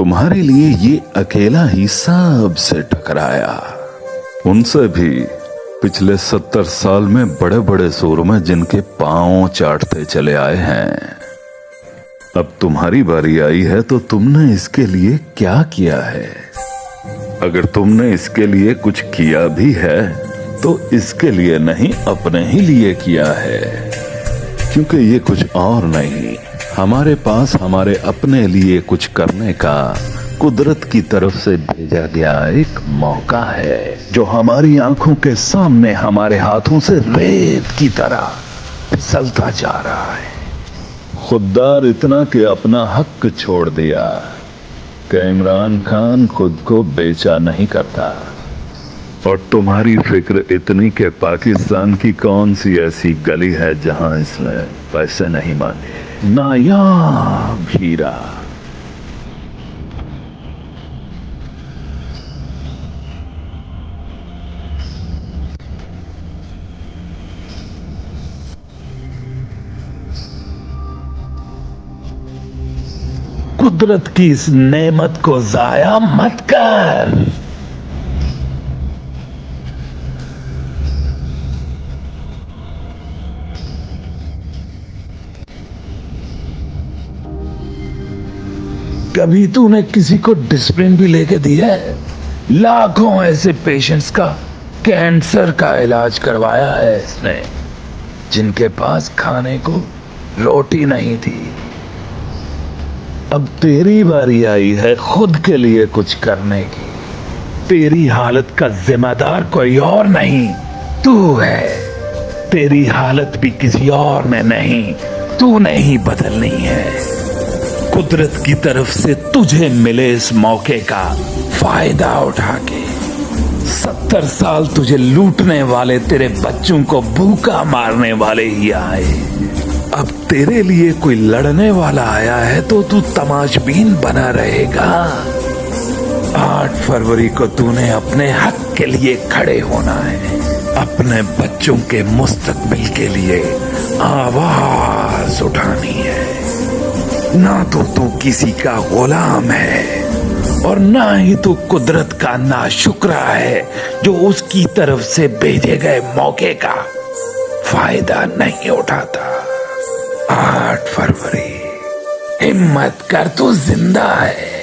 तुम्हारे लिए ये अकेला ही सबसे टकराया। उनसे भी पिछले 70 साल में बड़े बड़े सूरमे जिनके पांव चाटते चले आए हैं। अब तुम्हारी बारी आई है तो तुमने इसके लिए क्या किया है? अगर तुमने इसके लिए कुछ किया भी है तो इसके लिए नहीं, अपने ही लिए किया है। क्योंकि ये कुछ और नहीं, हमारे पास हमारे अपने लिए कुछ करने का कुदरत की तरफ से भेजा गया एक मौका है, जो हमारी आंखों के सामने हमारे हाथों से रेत की तरह फिसलता जा रहा है। खुददार इतना कि अपना हक छोड़ दिया कि इमरान खान खुद को बेचा नहीं करता। और तुम्हारी फिक्र इतनी कि पाकिस्तान की कौन सी ऐसी गली है जहां इसने पैसे नहीं मांगे। नायाब हीरा। कुदरत की इस नेमत को जाया मत कर। कभी तूने किसी को डिस्प्रिन भी लेके दिया है? लाखों ऐसे पेशेंट्स का कैंसर का इलाज करवाया है इसने, जिनके पास खाने को रोटी नहीं थी। अब तेरी बारी आई है खुद के लिए कुछ करने की। तेरी हालत का जिम्मेदार कोई और नहीं, तू है। तेरी हालत भी किसी और ने नहीं, तूने ही बदलनी है। कुदरत की तरफ से तुझे मिले इस मौके का फायदा उठा के 70 साल तुझे लूटने वाले तेरे बच्चों को भूखा मारने वाले ही आए। अब तेरे लिए कोई लड़ने वाला आया है तो तू तमाशबीन बना रहेगा। 8 फरवरी को तूने अपने हक के लिए खड़े होना है, अपने बच्चों के मुस्तकबिल के लिए आवाज उठानी है। ना तो तू किसी का गुलाम है और ना ही तू कुदरत का नाशुक्रा है, जो उसकी तरफ से भेजे गए मौके का फायदा नहीं उठाता। 8 फरवरी, हिम्मत कर, तू जिंदा है।